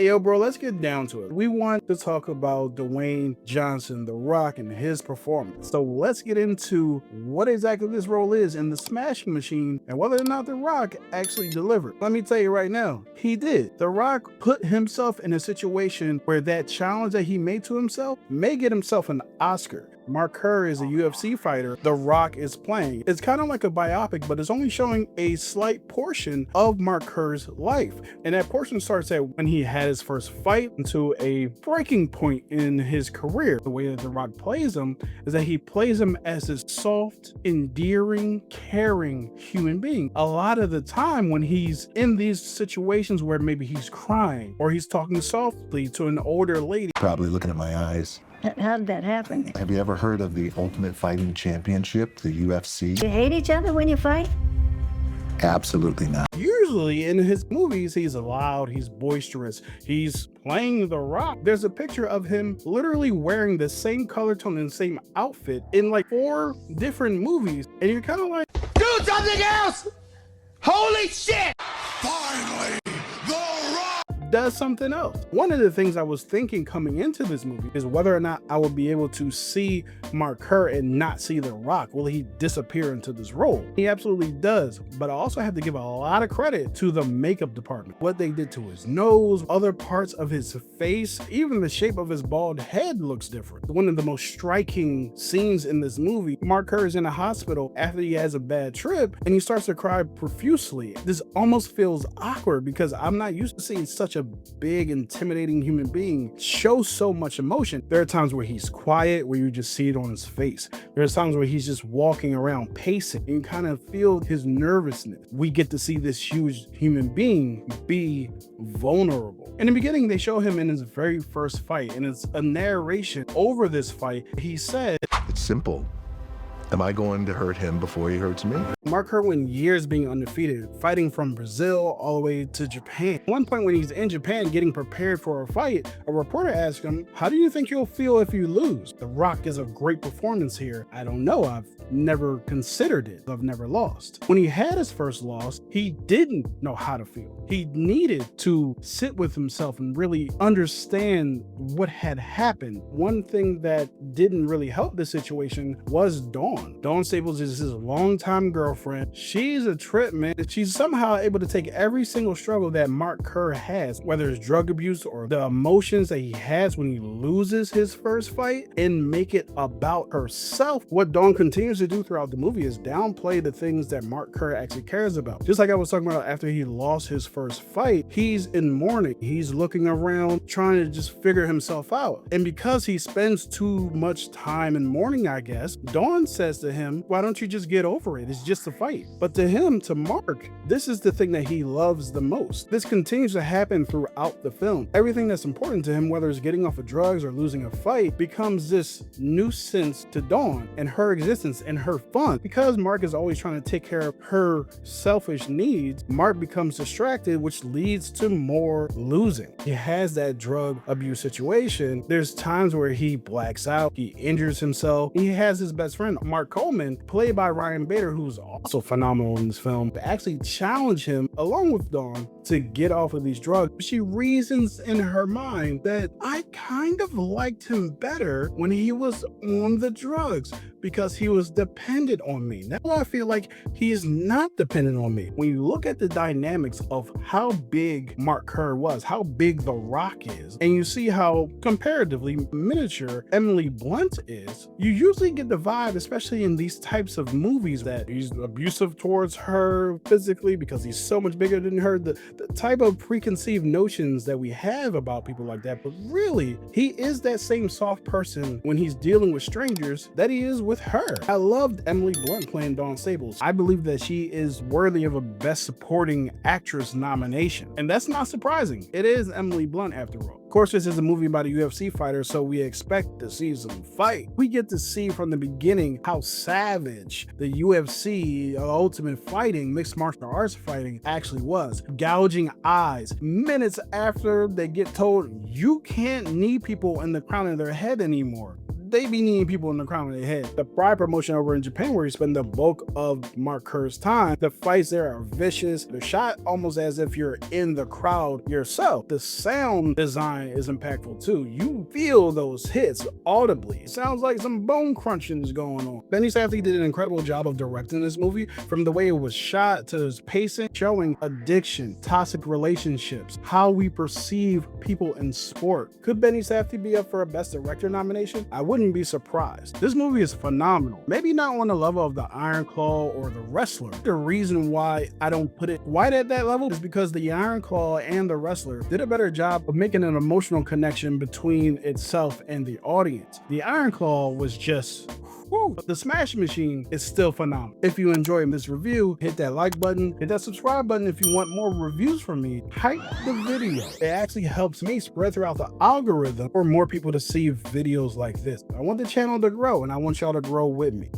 Hey, yo, bro, let's get down to it. We want to talk about Dwayne Johnson, The Rock, and his performance. So let's get into what exactly this role is in the Smashing Machine and whether or not The Rock actually delivered. Let me tell you right now, he did. The Rock put himself in a situation where that challenge that he made to himself may get himself an Oscar. Mark Kerr is a UFC fighter The Rock is playing. It's kind of like a biopic, but it's only showing a slight portion of Mark Kerr's life. And that portion starts at when he had his first fight into a breaking point in his career. The way that The Rock plays him is that he plays him as this soft, endearing, caring human being. A lot of the time when he's in these situations where maybe he's crying or he's talking softly to an older lady. Probably looking at my eyes. How did that happen? Have you ever heard of the Ultimate Fighting Championship, the UFC? You hate each other when you fight? Absolutely not. Usually in his movies, he's loud, he's boisterous, he's playing The Rock. There's a picture of him literally wearing the same color tone and same outfit in like 4 different movies. And you're kind of like, do something else! Holy shit! Finally, The Rock! does something else. One of the things I was thinking coming into this movie is whether or not I would be able to see Mark Kerr and not see The Rock. Will he disappear into this role? He absolutely does, but I also have to give a lot of credit to the makeup department. What they did to his nose, other parts of his face, even the shape of his bald head looks different. One of the most striking scenes in this movie, Mark Kerr is in a hospital after he has a bad trip and he starts to cry profusely. This almost feels awkward because I'm not used to seeing such a big, intimidating human being show so much emotion. There are times where he's quiet, where you just see it on his face. There are times where he's just walking around pacing and you kind of feel his nervousness. We get to see this huge human being be vulnerable. In the beginning, they show him in his very first fight, and it's a narration over this fight. He said, It's simple. Am I going to hurt him before he hurts me? Mark Kerr went years being undefeated, fighting from Brazil all the way to Japan. At one point when he's in Japan getting prepared for a fight, a reporter asked him, how do you think you'll feel if you lose? The Rock is a great performance here. I don't know. I've never considered it. I've never lost. When he had his first loss, he didn't know how to feel. He needed to sit with himself and really understand what had happened. One thing that didn't really help the situation was Dawn. Dawn Staples is his longtime girlfriend. She's a trip, man. She's somehow able to take every single struggle that Mark Kerr has, whether it's drug abuse or the emotions that he has when he loses his first fight, and make it about herself. What Dawn continues to do throughout the movie is downplay the things that Mark Kerr actually cares about. Just like I was talking about after he lost his first fight, he's in mourning. He's looking around, trying to just figure himself out. And because he spends too much time in mourning, I guess, Dawn says to him, why don't you just get over it? It's just a fight. But to him, to Mark, this is the thing that he loves the most. This continues to happen throughout the film. Everything that's important to him, whether it's getting off of drugs or losing a fight, becomes this nuisance to Dawn and her existence and her fun. Because Mark is always trying to take care of her selfish needs, Mark becomes distracted, which leads to more losing. He has that drug abuse situation. There's times where he blacks out, he injures himself. He has his best friend, Mark Coleman, played by Ryan Bader, who's also phenomenal in this film, to actually challenge him along with Dawn to get off of these drugs. She reasons in her mind that I kind of liked him better when he was on the drugs because he was dependent on me. Now I feel like he is not dependent on me. When you look at the dynamics of how big Mark Kerr was, how big The Rock is, and you see how comparatively miniature Emily Blunt is, you usually get the vibe, especially in these types of movies, that he's abusive towards her physically because he's so much bigger than her. The type of preconceived notions that we have about people like that, but really, he is that same soft person when he's dealing with strangers that he is with her. I loved Emily Blunt playing Dawn Staples. I believe that she is worthy of a Best Supporting Actress nomination, and that's not surprising. It is Emily Blunt after all. Of course, this is a movie about a UFC fighter, so we expect to see some fight. We get to see from the beginning how savage the UFC, Ultimate Fighting, mixed martial arts fighting, actually was. Gouging eyes minutes after they get told you can't knee people in the crown of their head anymore. they be needing people in the crown of their head. The Pride promotion over in Japan, where he spent the bulk of Mark Kerr's time, the fights there are vicious. They're shot almost as if you're in the crowd yourself. The sound design is impactful too. You feel those hits audibly. It sounds like some bone crunching is going on. Benny Safdie did an incredible job of directing this movie, from the way it was shot to its pacing, showing addiction, toxic relationships, how we perceive people in sport. Could Benny Safdie be up for a Best Director nomination? I wouldn't be surprised. This movie is phenomenal. Maybe not on the level of the Iron Claw or the Wrestler. The reason why I don't put it quite at that level is because the Iron Claw and the Wrestler did a better job of making an emotional connection between itself and the audience. The Iron Claw was just woo. The Smash Machine is still phenomenal. If you enjoyed this review, hit that like button, hit that subscribe button if you want more reviews from me. Hype the video. It actually helps me spread throughout the algorithm for more people to see videos like this. I want the channel to grow, and I want y'all to grow with me.